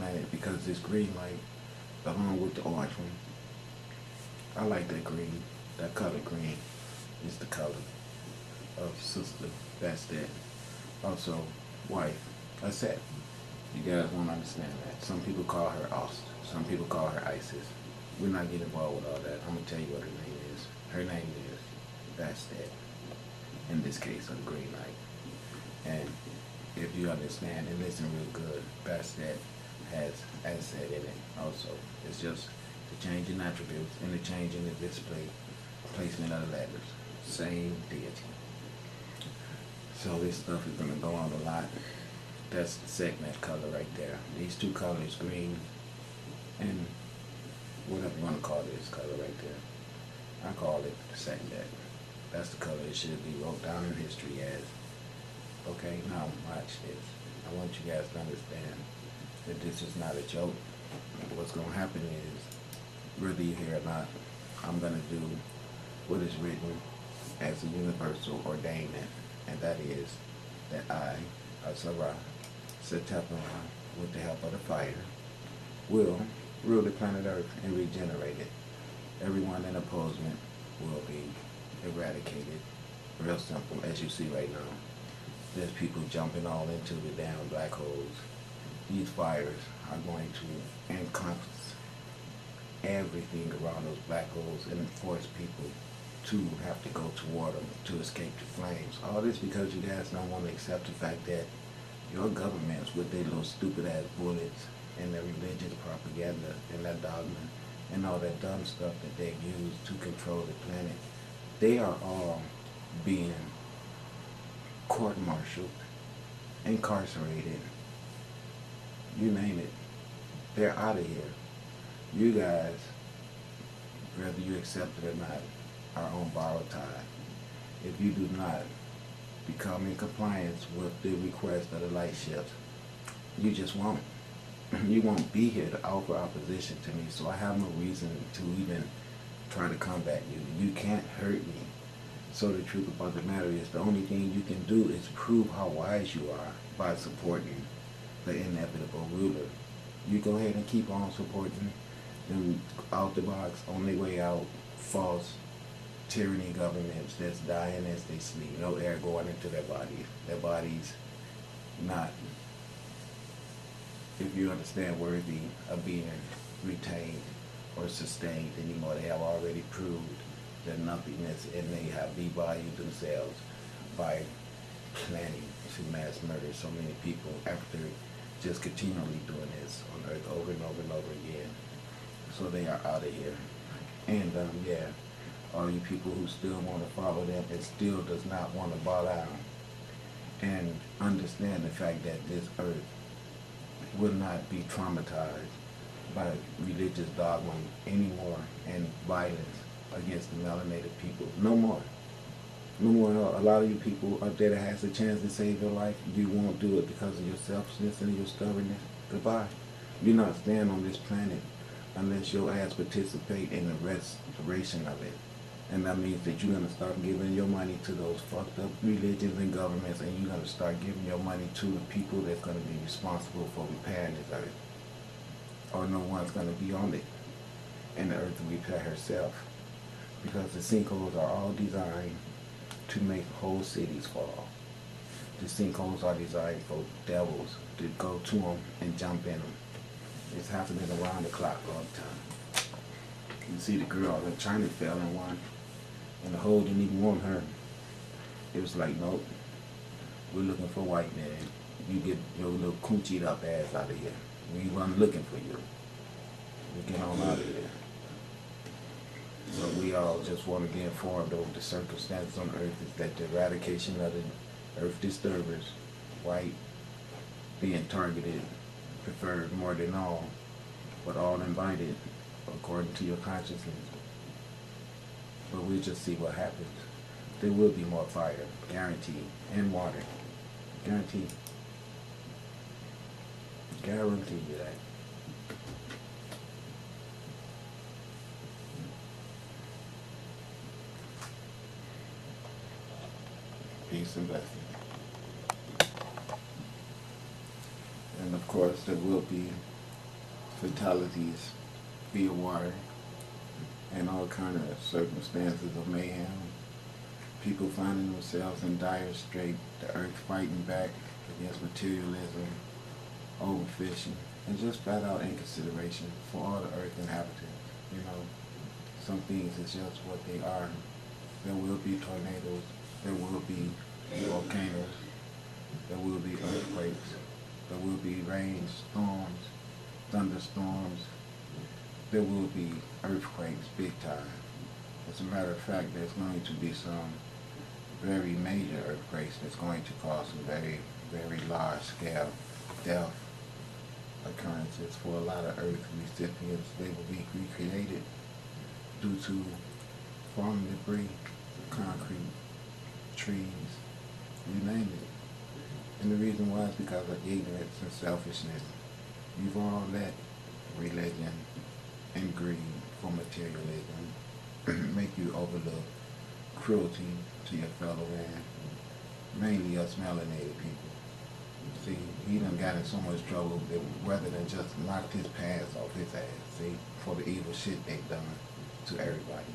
planet because this green light, along with the orange one, I like that green. That color green is the color of sister. That's that. Also, wife. That's it. You guys won't understand that. Some people call her Austin. Some people call her Isis. We're not getting involved with all that. I'm gonna tell you what her name is. Her name is Bastet. In this case, of the green light. And if you understand and listen real good, Bastet has asset in it also. It's just the change in attributes and the change in the display placement of the letters. Same deity. So this stuff is gonna go on a lot. That's the segment color right there. These two colors, green and whatever you want to call this color right there. I call it the segment. That's the color it should be wrote down in history as. Okay, now watch this. I want you guys to understand that this is not a joke. What's going to happen is, whether you're here or not, I'm going to do what is written as a universal ordainment, and that is that I, Asara, Setepara, with the help of the fire, will rule the planet Earth and regenerate it. Everyone in opposement will be eradicated. Real simple, as you see right now. There's people jumping all into the damn black holes. These fires are going to encompass everything around those black holes and force people to have to go toward them to escape the flames. All this because you guys don't want to accept the fact that your governments with their little stupid ass bullets and their religious propaganda and that dogma and all that dumb stuff that they've used to control the planet, they are all being court-martialed, incarcerated, you name it. They're out of here. You guys, whether you accept it or not, are on borrowed time. If you do not become in compliance with the request of the light ships, you just won't. You won't be here to offer opposition to me, so I have no reason to even try to combat you. You can't hurt me. So the truth about the matter is, the only thing you can do is prove how wise you are by supporting the inevitable ruler. You go ahead and keep on supporting them out the box, on their way out, false tyranny governments that's dying as they sleep. No air going into their bodies. Their bodies not, if you understand, worthy of being retained or sustained anymore. They have already proved their nothingness, and they have devalued themselves by planning to mass murder so many people after just continually doing this on Earth over and over and over again. So they are out of here. And yeah, all you people who still want to follow them and still does not want to bow down and understand the fact that this Earth will not be traumatized by religious dogma anymore and violence against the melanated people. No more. No more. A lot of you people up there that has a chance to save your life, you won't do it because of your selfishness and your stubbornness. Goodbye. You're not staying on this planet unless your ass participate in the restoration of it. And that means that you're going to start giving your money to those fucked up religions and governments, and you're going to start giving your money to the people that's going to be responsible for repairing this Earth. Or no one's going to be on it. And the Earth will repair herself. Because the sinkholes are all designed to make whole cities fall. The sinkholes are designed for devils to go to them and jump in them. It's happening around the clock all the time. You see the girl in China fell in one, and the hole didn't even want her. It was like, nope, we're looking for white man. You get your little coochied up ass out of here. We weren't looking for you. We get on out of here. So we all just want to be informed of the circumstances on Earth is that the eradication of the Earth disturbers, white being targeted, preferred more than all, but all invited according to your consciousness. But we'll just see what happens. There will be more fire, guaranteed, and water. Guaranteed. Guarantee you that. Peace and blessings. And of course, there will be fatalities via water, and all kind of circumstances of mayhem. People finding themselves in dire strait, the earth fighting back against materialism, overfishing, and just flat out inconsideration for all the earth inhabitants. You know, some things is just what they are. There will be tornadoes, there will be volcanoes, there will be earthquakes, there will be rain, storms, thunderstorms, there will be earthquakes big time. As a matter of fact, there's going to be some very major earthquakes that's going to cause some very, very large scale death occurrences for a lot of earth recipients. They will be recreated due to falling debris, concrete, trees, you name it. And the reason why is because of ignorance and selfishness. You've all let religion and greed for materialism make you overlook cruelty to your fellow man, mainly us melanated people. See, he done got in so much trouble that rather than just knocked his pants off his ass, see, for the evil shit they've done to everybody.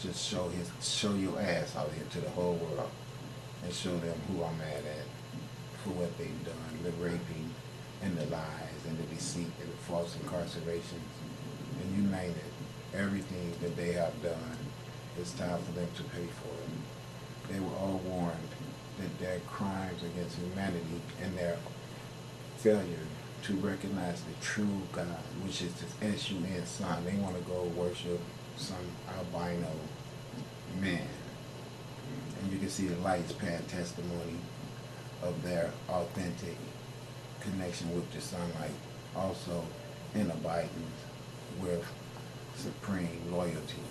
Just show your ass out here to the whole world and show them who I'm mad at for what they've done, the raping and the lies and the deceit and the false incarcerations, and you name it, everything that they have done, it's time for them to pay for it. They were all warned that their crimes against humanity and their failure to recognize the true God, which is this S-U-N Son. They want to go worship some albino man. And you can see the lights pad testimony of their authentic connection with the sunlight, also in abidance with supreme loyalty.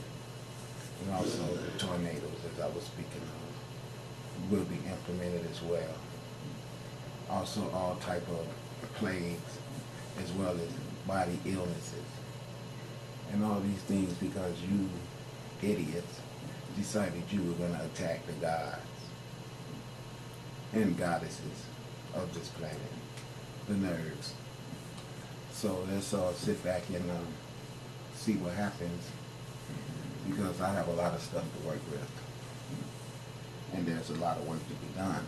And also the tornadoes, as I was speaking of, will be implemented as well. Also all type of plagues, as well as body illnesses. And all these things because you idiots decided you were going to attack the gods and goddesses of this planet, the nerds. So let's all sit back and see what happens, because I have a lot of stuff to work with, and there's a lot of work to be done.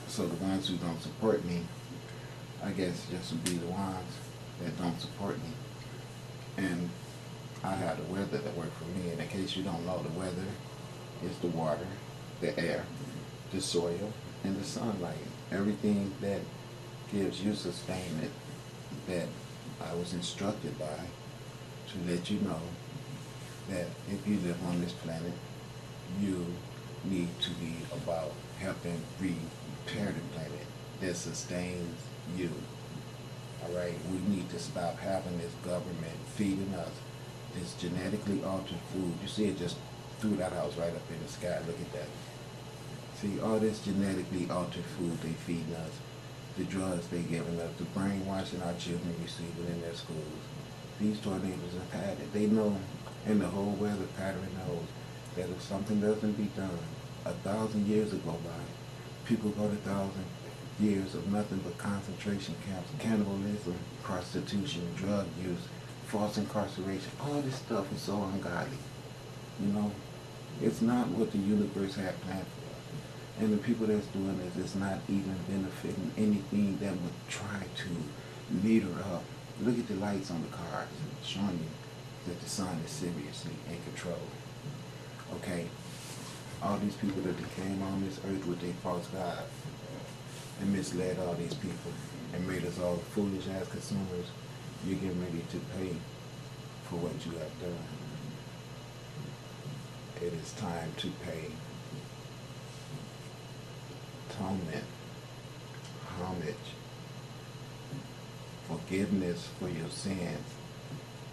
So the ones who don't support me, I guess just would be the ones that don't support me. And I have the weather that work for me. And in case you don't know, the weather is the water, the air, the soil, and the sunlight. Everything that gives you sustainment that I was instructed by to let you know that if you live on this planet, you need to be about helping repair the planet that sustains you. All right, we need to stop having this government feeding us this genetically altered food. You see it just threw that house right up in the sky. Look at that. See, all this genetically altered food they feeding us, the drugs they giving us, the brainwashing our children receiving in their schools. These tornadoes have had it. They know, and the whole weather pattern knows, that if something doesn't be done, 1,000 years will go by. People go to 1,000 years of nothing but concentration camps, cannibalism, prostitution, drug use, false incarceration. All this stuff is so ungodly. You know, it's not what the universe had planned for us. And the people that's doing this is not even benefiting anything that would try to meter up. Look at the lights on the cars showing you that the sun is seriously in control. Okay? All these people that came on this earth with their false God and misled all these people and made us all foolish ass consumers, you're getting ready to pay for what you have done. It is time to pay atonement, homage, forgiveness for your sins.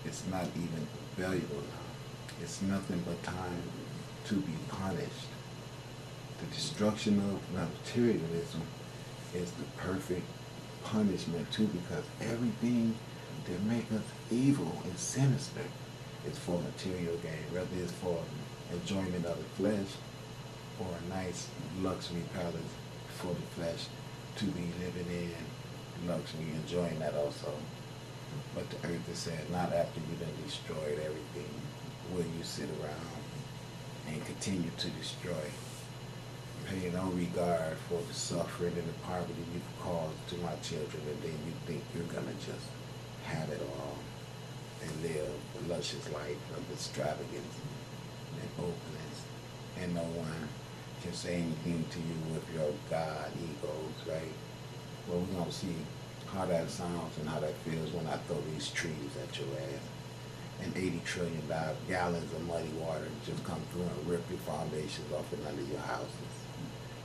It's not even valuable now. It's nothing but time to be punished. The destruction of materialism is the perfect punishment too, because everything that makes us evil and sinister is for material gain, whether it's for enjoyment of the flesh or a nice luxury palace for the flesh to be living in luxury, enjoying that also. But the earth is said, not after you done destroyed everything, will you sit around and continue to destroy. Pay no regard for the suffering and the poverty you've caused to my children, and then you think you're gonna just have it all and live a luscious life of extravagance and openness, and no one can say anything to you with your God egos, right? Well, we're gonna see how that sounds and how that feels when I throw these trees at your ass and 80 trillion gallons of muddy water just come through and rip your foundations off and under your houses.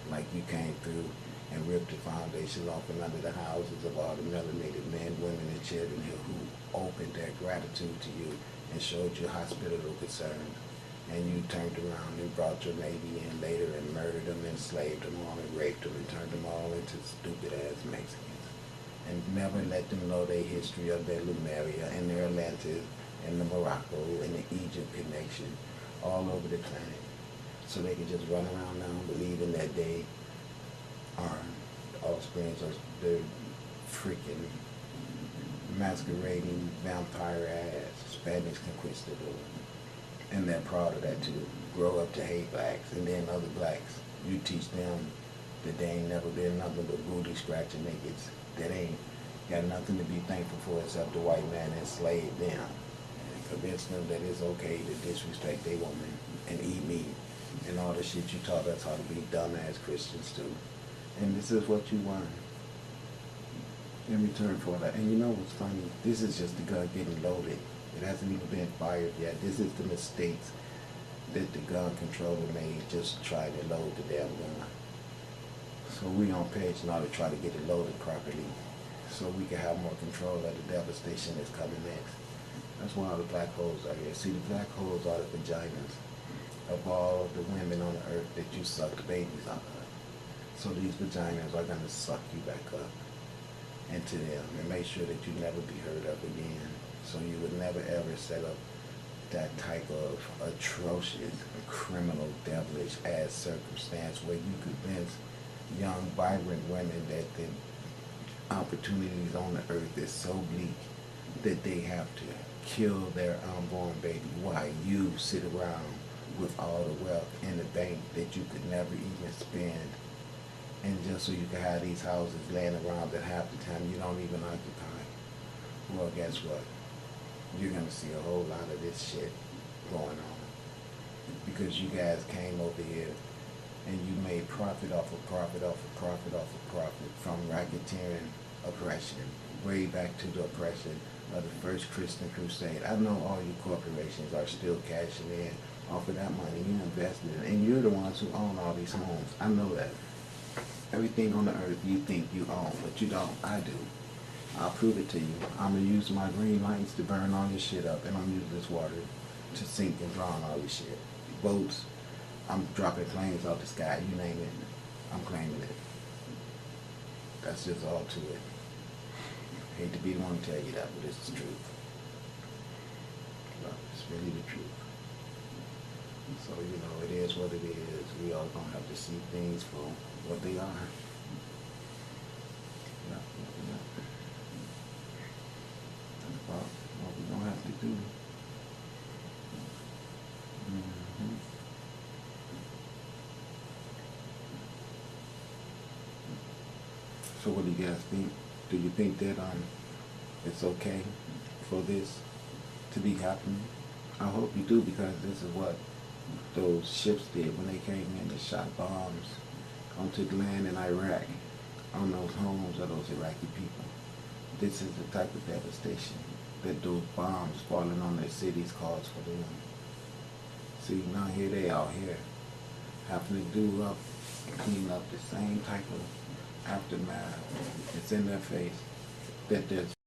Like you came through and ripped the foundations off and under the houses of all the melanated men, women, and children here who opened their gratitude to you and showed you hospitable concern. And you turned around and brought your Navy in later and murdered them, enslaved them all, and raped them, and turned them all into stupid-ass Mexicans. And never let them know their history of their Lemuria and their Atlantis and the Morocco and the Egypt connection all over the planet. So they can just run around now believing that they are offsprings or they're freaking masquerading vampire ass Spanish conquistador. And they're proud of that too. Grow up to hate blacks, and then other blacks, you teach them that they ain't never been nothing but booty scratching niggas that ain't got nothing to be thankful for except the white man enslaved them and convince them that it's okay to disrespect their woman and eat meat and all the shit you taught us how to be dumbass Christians too. And this is what you want in return for that. And you know what's funny? This is just the gun getting loaded. It hasn't even been fired yet. This is the mistakes that the gun controller made just trying to load the damn gun. So we on page now to try to get it loaded properly so we can have more control of the devastation that's coming next. That's why all the black holes are here. See, the black holes are the vaginas of all the women on the earth that you sucked babies out of. So these vaginas are going to suck you back up into them and make sure that you never be heard of again. So you would never ever set up that type of atrocious, criminal, devilish ass circumstance where you convince young, vibrant women that the opportunities on the earth is so bleak that they have to kill their unborn baby while you sit around with all the wealth in the bank that you could never even spend, and just so you can have these houses laying around that half the time you don't even occupy. Well, guess what? You're going to see a whole lot of this shit going on because you guys came over here and you made profit off of profit off of profit off of profit from racketeering oppression way back to the oppression of the first Christian crusade. I know all you corporations are still cashing in off of that money you invested in, and you're the ones who own all these homes. I know that. Everything on the earth you think you own, but you don't. I do. I'll prove it to you. I'm going to use my green lights to burn all this shit up, and I'm using this water to sink and drown all this shit. Boats, I'm dropping planes out the sky, you name it. I'm claiming it. That's just all to it. Hate to be the one to tell you that, but it's the truth. Well, it's really the truth. So, you know, it is what it is. We all going to have to see things for what they are. That's about what we're going to have to do. Mm-hmm. So what do you guys think? Do you think that it's okay for this to be happening? I hope you do, because this is what those ships did when they came in and shot bombs onto the land in Iraq on those homes of those Iraqi people. This is the type of devastation that those bombs falling on their cities cause for them. See, now here they out here having to do up, clean up the same type of aftermath. It's in their face that there's